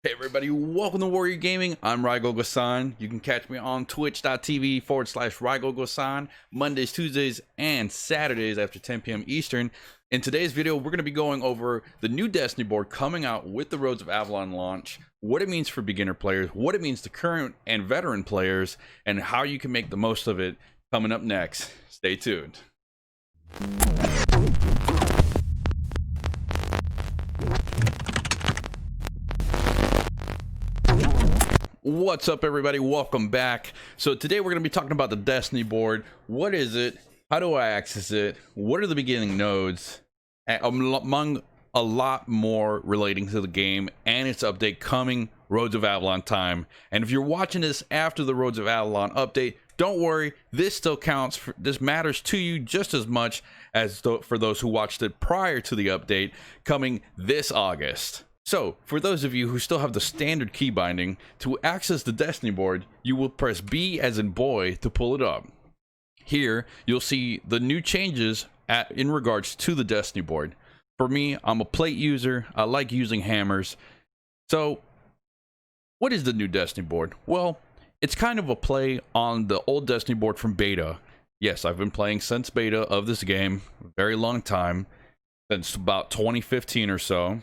Hey everybody, welcome to Warrior Gaming. I'm Rygol Gosan. You can catch me on twitch.tv/Rygol Gosan Mondays, Tuesdays, and Saturdays after 10 p.m. Eastern. In today's video, we're going to be going over the new Destiny board coming out with the Roads of Avalon launch, what it means for beginner players, what it means to current and veteran players, and how you can make the most of it coming up next. Stay tuned. What's up everybody, welcome back. So today we're going to be talking about the Destiny board. What is it? How do I access it? What are the beginning nodes? Among a lot more relating to the game and its update coming Roads of Avalon time. And if you're watching this after the Roads of Avalon update, don't worry, this still counts. This matters to you just as much as for those who watched it prior to the update coming this August. So, for those of you who still have the standard key binding, to access the Destiny board, you will press B as in boy to pull it up. Here, you'll see the new changes in regards to the Destiny board. For me, I'm a plate user. I like using hammers. So, what is the new Destiny board? Well, it's kind of a play on the old Destiny board from beta. Yes, I've been playing since beta of this game, a very long time, since about 2015 or so.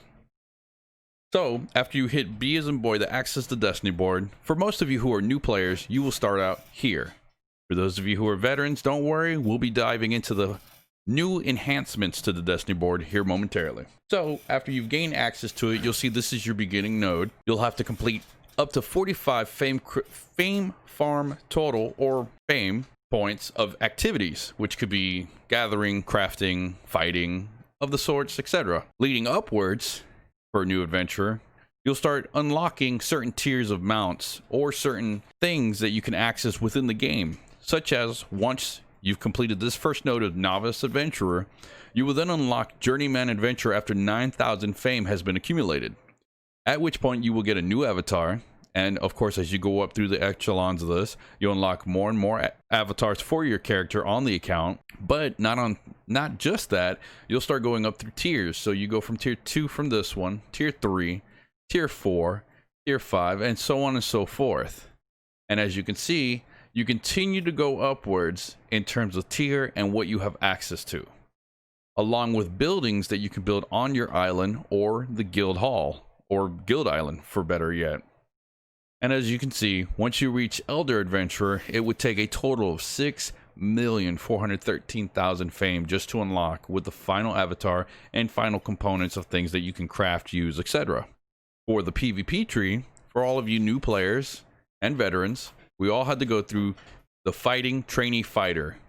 So, after you hit B as in boy to access the Destiny board, for most of you who are new players, you will start out here. For those of you who are veterans, don't worry, we'll be diving into the new enhancements to the Destiny board here momentarily. So, after you've gained access to it, you'll see this is your beginning node. You'll have to complete up to 45 fame farm total, or fame points of activities, which could be gathering, crafting, fighting, of the sorts, etc. Leading upwards, for a new adventurer, you'll start unlocking certain tiers of mounts or certain things that you can access within the game, such as once you've completed this first node of Novice Adventurer, you will then unlock Journeyman Adventurer after 9,000 fame has been accumulated, at which point you will get a new avatar. And of course, as you go up through the echelons of this, you'll unlock more and more avatars for your character on the account. But not just that, you'll start going up through tiers. So you go from tier 2 from this one, tier 3, tier 4, tier 5, and so on and so forth. And as you can see, you continue to go upwards in terms of tier and what you have access to, along with buildings that you can build on your island or the guild hall, or guild island for better yet. And as you can see, once you reach Elder Adventurer, it would take a total of 6,413,000 fame just to unlock, with the final avatar and final components of things that you can craft, use, etc. For the PvP tree, for all of you new players and veterans, we all had to go through the Fighting Trainee Fighter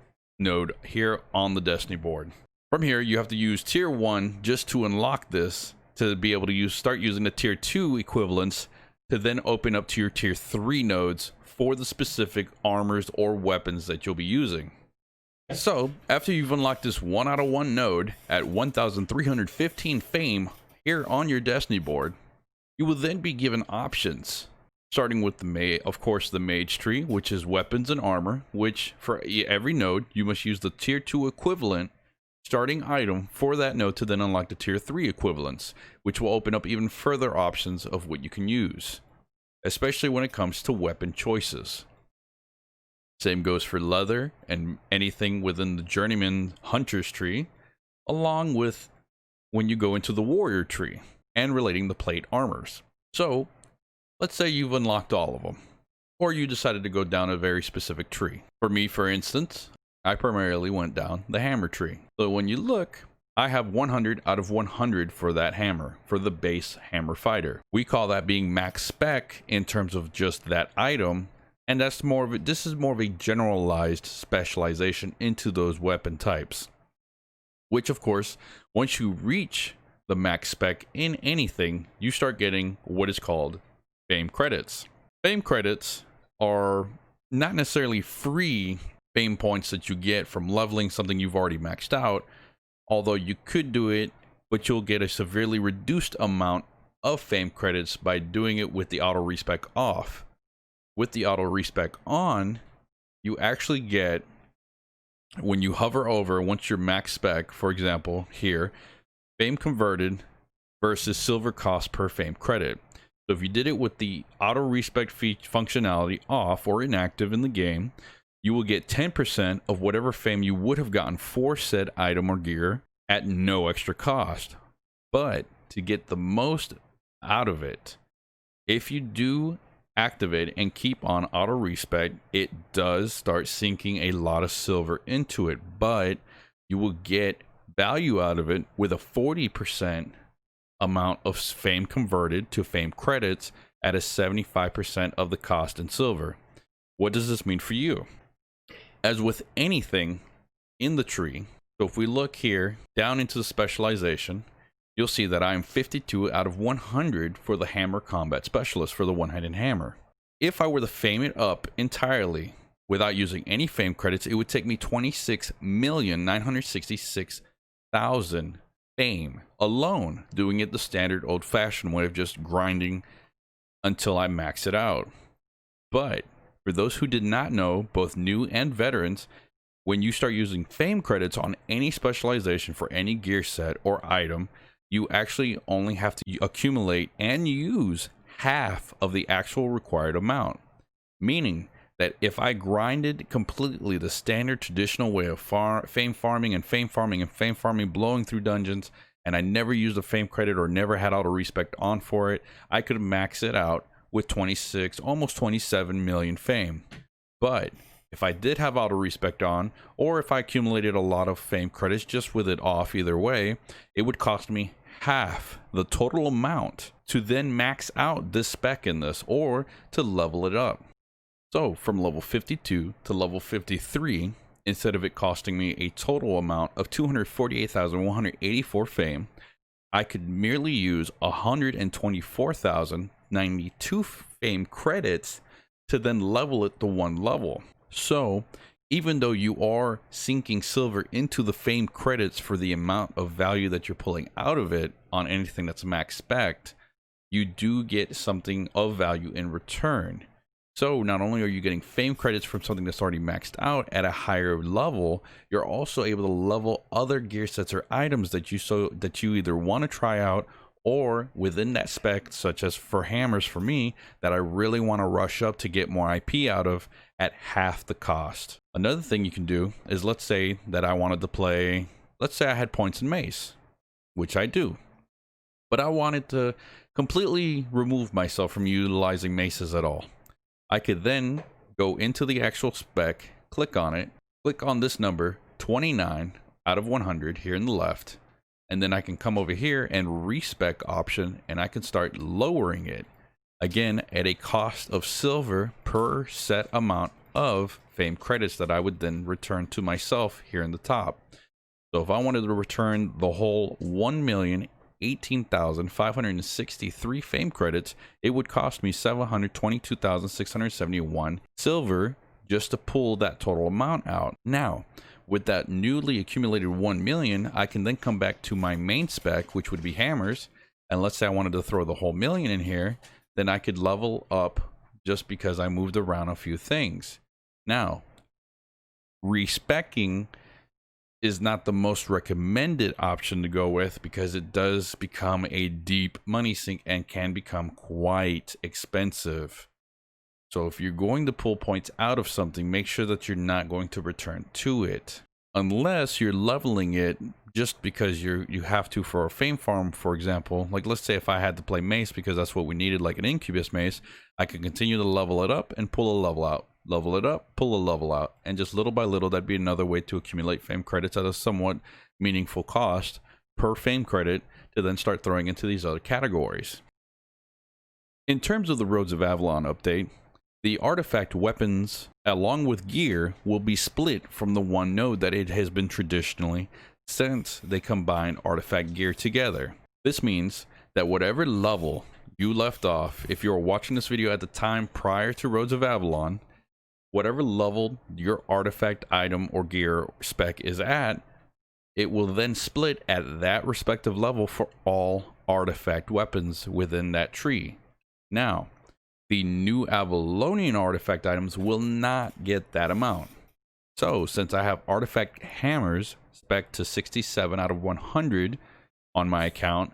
node here on the Destiny board. From here, you have to use tier 1 just to unlock this, to be able to start using the tier 2 equivalents, to then open up to your tier 3 nodes for the specific armors or weapons that you'll be using. So, after you've unlocked this 1 out of 1 node at 1,315 fame here on your Destiny board, you will then be given options, starting with of course the mage tree, which is weapons and armor, which for every node you must use the tier 2 equivalent starting item for that node to then unlock the tier 3 equivalents, which will open up even further options of what you can use, especially when it comes to weapon choices. Same goes for leather and anything within the Journeyman Hunter's tree, along with when you go into the warrior tree and relating the plate armors. So let's say you've unlocked all of them, or you decided to go down a very specific tree. For me, for instance, I primarily went down the hammer tree. So when you look, I have 100 out of 100 for that hammer, for the base hammer fighter. We call that being max spec in terms of just that item, and that's more of this is more of a generalized specialization into those weapon types. Which of course, once you reach the max spec in anything, you start getting what is called fame credits. Fame credits are not necessarily free fame points that you get from leveling something you've already maxed out, although you could do it, but you'll get a severely reduced amount of fame credits by doing it with the auto respec off. With the auto respec on, you actually get, when you hover over, once you're max spec, for example here, fame converted versus silver cost per fame credit. So if you did it with the auto respec functionality off or inactive in the game, you will get 10% of whatever fame you would have gotten for said item or gear at no extra cost. But to get the most out of it, if you do activate and keep on auto respec, it does start sinking a lot of silver into it, but you will get value out of it with a 40% amount of fame converted to fame credits at a 75% of the cost in silver. What does this mean for you? As with anything in the tree, so if we look here down into the specialization, you'll see that I am 52 out of 100 for the hammer combat specialist for the one-handed hammer. If I were to fame it up entirely without using any fame credits, it would take me 26,966,000 fame alone, doing it the standard old-fashioned way of just grinding until I max it out. But for those who did not know, both new and veterans, when you start using fame credits on any specialization for any gear set or item, you actually only have to accumulate and use half of the actual required amount. Meaning that if I grinded completely the standard traditional way of fame farming and fame farming and fame farming, blowing through dungeons, and I never used a fame credit or never had auto respec on for it, I could max it out with 26, almost 27 million fame. But if I did have auto respec on, or if I accumulated a lot of fame credits just with it off, either way, it would cost me half the total amount to then max out this spec in this, or to level it up. So from level 52 to level 53, instead of it costing me a total amount of 248,184 fame, I could merely use 124,092 fame credits to then level it to 1 level. So even though you are sinking silver into the fame credits for the amount of value that you're pulling out of it on anything that's max spec'd, you do get something of value in return. So not only are you getting fame credits from something that's already maxed out at a higher level, you're also able to level other gear sets or items that you either want to try out, or within that spec, such as for hammers for me, that I really want to rush up to get more IP out of at half the cost. Another thing you can do is, let's say that I wanted to play, let's say I had points in mace, which I do, but I wanted to completely remove myself from utilizing maces at all. I could then go into the actual spec, click on it, click on this number 29 out of 100 here in the left, and then I can come over here and respec option, and I can start lowering it again at a cost of silver per set amount of fame credits that I would then return to myself here in the top. So if I wanted to return the whole 1,018,563 fame credits, it would cost me 722,671 silver just to pull that total amount out. Now, with that newly accumulated 1 million, I can then come back to my main spec, which would be hammers, and let's say I wanted to throw the whole million in here, then I could level up just because I moved around a few things. Now, respecking is not the most recommended option to go with, because it does become a deep money sink and can become quite expensive. So if you're going to pull points out of something, make sure that you're not going to return to it, unless you're leveling it just because you have to for a fame farm, for example. Like, let's say if I had to play mace because that's what we needed, like an incubus mace, I could continue to level it up and pull a level out, level it up, pull a level out, and just little by little, that'd be another way to accumulate fame credits at a somewhat meaningful cost per fame credit to then start throwing into these other categories. In terms of the Roads of Avalon update, the artifact weapons along with gear will be split from the one node that it has been traditionally, since they combine artifact gear together. This means that whatever level you left off, if you're watching this video at the time prior to Roads of Avalon, whatever level your artifact item or gear spec is at, it will then split at that respective level for all artifact weapons within that tree. Now, the new Avalonian artifact items will not get that amount. So since I have artifact hammers spec to 67 out of 100 on my account,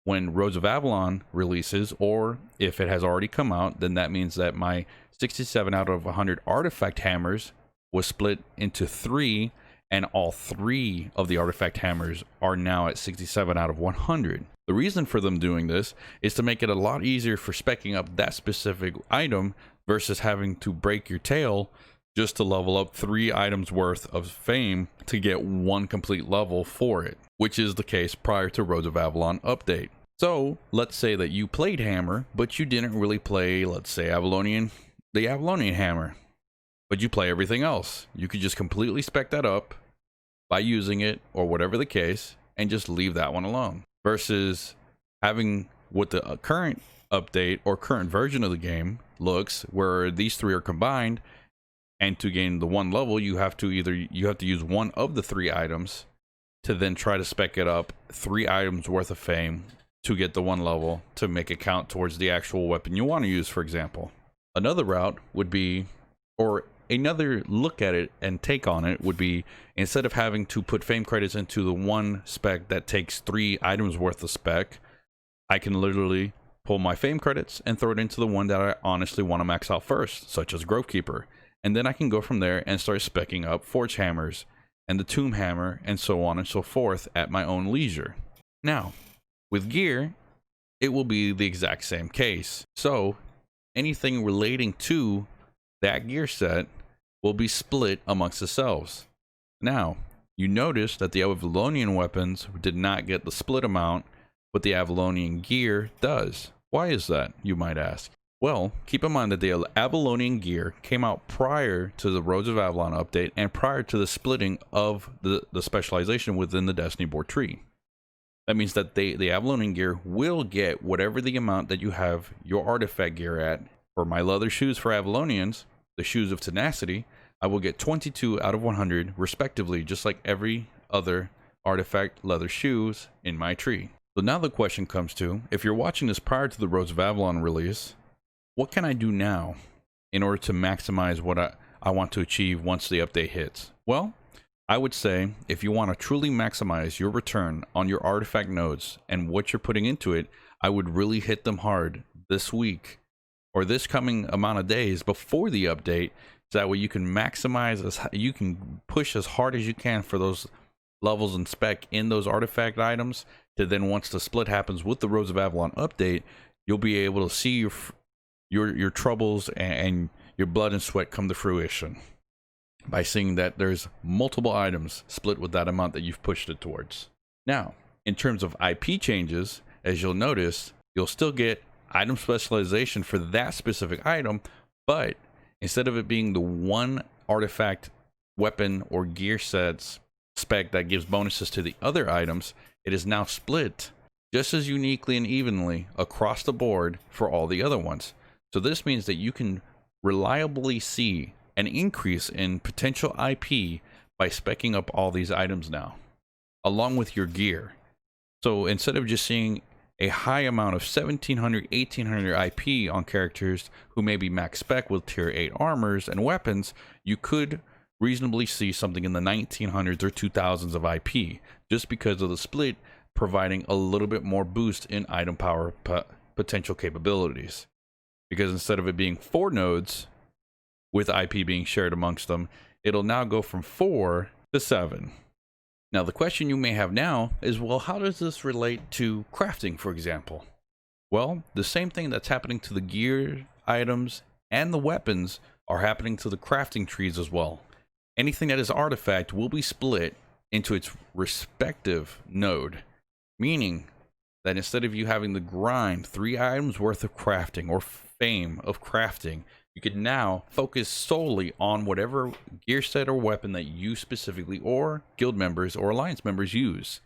when Roads of Avalon releases, or if it has already come out, then that means that my 67 out of 100 artifact hammers was split into 3, and all 3 of the artifact hammers are now at 67 out of 100. The reason for them doing this is to make it a lot easier for speccing up that specific item versus having to break your tail just to level up 3 items worth of fame to get 1 complete level for it, which is the case prior to Roads of Avalon update. So let's say that you played Hammer, but you didn't really play, let's say, the Avalonian Hammer, but you play everything else. You could just completely spec that up by using it, or whatever the case, and just leave that one alone, versus having what the current update or current version of the game looks, where these 3 are combined, and to gain the 1 level you have to use 1 of the 3 items to then try to spec it up 3 items worth of fame to get the 1 level to make it count towards the actual weapon you want to use, for example. Another route would be, or another look at it and take on it would be, instead of having to put fame credits into the 1 spec that takes 3 items worth of spec, I can literally pull my fame credits and throw it into the one that I honestly want to max out first, such as Grovekeeper. And then I can go from there and start speccing up Forge Hammers and the Tomb Hammer and so on and so forth at my own leisure. Now, with gear, it will be the exact same case. So anything relating to that gear set will be split amongst themselves. Now, you notice that the Avalonian weapons did not get the split amount, but the Avalonian gear does. Why is that, you might ask? Well, keep in mind that the Avalonian gear came out prior to the Roads of Avalon update and prior to the splitting of the specialization within the Destiny board tree. That means that the Avalonian gear will get whatever the amount that you have your artifact gear at. For my leather shoes for Avalonians, the Shoes of Tenacity, I will get 22 out of 100 respectively, just like every other artifact leather shoes in my tree. So now the question comes to, if you're watching this prior to the Roads of Avalon release, what can I do now in order to maximize what I want to achieve once the update hits? Well, I would say if you want to truly maximize your return on your artifact nodes and what you're putting into it, I would really hit them hard this week or this coming amount of days before the update, so that way you can maximize, you can push as hard as you can for those levels and spec in those artifact items, to then once the split happens with the Roads of Avalon update, you'll be able to see your troubles and your blood and sweat come to fruition by seeing that there's multiple items split with that amount that you've pushed it towards. Now, in terms of IP changes, as you'll notice, you'll still get item specialization for that specific item, but instead of it being the 1 artifact weapon or gear sets spec that gives bonuses to the other items, it is now split just as uniquely and evenly across the board for all the other ones. So this means that you can reliably see an increase in potential IP by speccing up all these items now, along with your gear. So instead of just seeing a high amount of 1700, 1800 IP on characters who may be max spec with tier 8 armors and weapons, you could reasonably see something in the 1900s or 2000s of IP, just because of the split providing a little bit more boost in item power potential capabilities. Because instead of it being 4 nodes with IP being shared amongst them, it'll now go from 4 to 7. Now, the question you may have now is, well, how does this relate to crafting, for example? Well, the same thing that's happening to the gear items and the weapons are happening to the crafting trees as well. Anything that is artifact will be split into its respective node, meaning that instead of you having to grind 3 items worth of crafting or fame of crafting, you can now focus solely on whatever gear set or weapon that you specifically or guild members or alliance members use,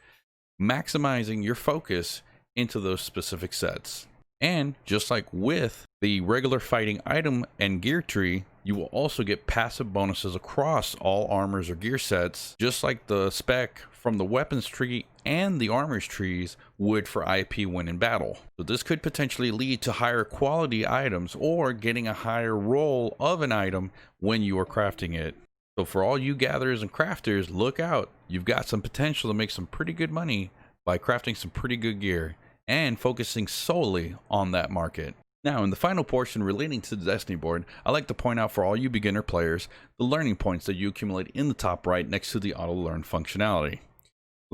maximizing your focus into those specific sets. And just like with the regular fighting item and gear tree, you will also get passive bonuses across all armors or gear sets, just like the spec from the weapons tree and the armors trees would for IP when in battle. So this could potentially lead to higher quality items or getting a higher roll of an item when you are crafting it. So for all you gatherers and crafters, look out. You've got some potential to make some pretty good money by crafting some pretty good gear and focusing solely on that market. Now, in the final portion relating to the Destiny board, I like to point out for all you beginner players the learning points that you accumulate in the top right next to the auto learn functionality.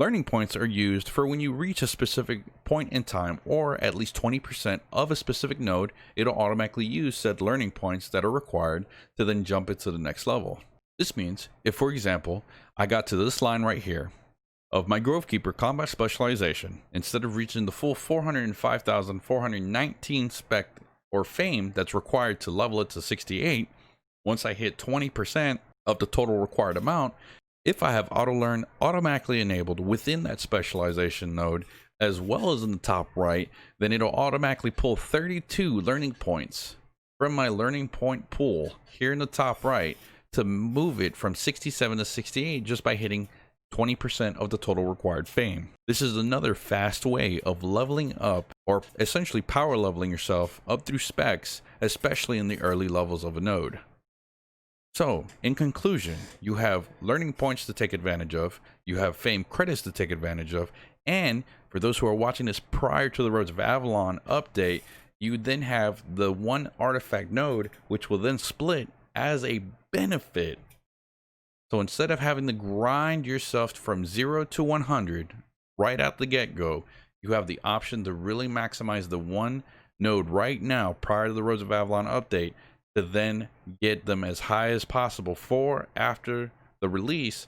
Learning points are used for when you reach a specific point in time, or at least 20% of a specific node, it'll automatically use said learning points that are required to then jump it to the next level. This means if, for example, I got to this line right here of my Grovekeeper combat specialization, instead of reaching the full 405,419 spec or fame that's required to level it to 68, once I hit 20% of the total required amount, if I have auto learn automatically enabled within that specialization node as well as in the top right, then it'll automatically pull 32 learning points from my learning point pool here in the top right to move it from 67 to 68 just by hitting 20% of the total required fame. This is another fast way of leveling up, or essentially power leveling yourself up through specs, especially in the early levels of a node. So, in conclusion, you have learning points to take advantage of, you have fame credits to take advantage of, and for those who are watching this prior to the Roads of Avalon update, you then have the one artifact node, which will then split as a benefit. So instead of having to grind yourself from 0 to 100 right out the get-go, you have the option to really maximize the one node right now prior to the Roads of Avalon update to then get them as high as possible for after the release,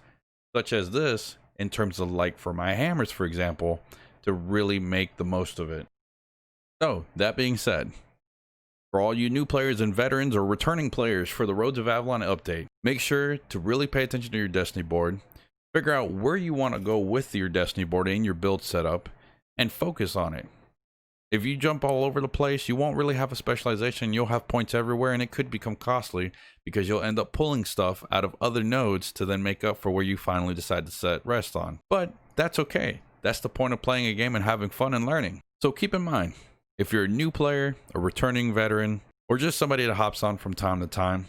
such as this, in terms of like for my hammers, for example, to really make the most of it. So that being said, for all you new players and veterans or returning players for the Roads of Avalon update, make sure to really pay attention to your Destiny board, figure out where you want to go with your Destiny board and your build setup, and focus on it. If you jump all over the place, you won't really have a specialization. You'll have points everywhere, and it could become costly because you'll end up pulling stuff out of other nodes to then make up for where you finally decide to set rest on. But that's okay. That's the point of playing a game and having fun and learning. So keep in mind, if you're a new player, a returning veteran, or just somebody that hops on from time to time,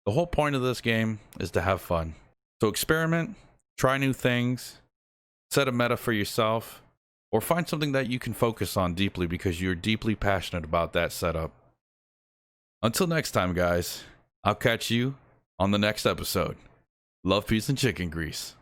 the whole point of this game is to have fun. So experiment, try new things, set a meta for yourself, or find something that you can focus on deeply because you're deeply passionate about that setup. Until next time, guys, I'll catch you on the next episode. Love, peace, and chicken grease.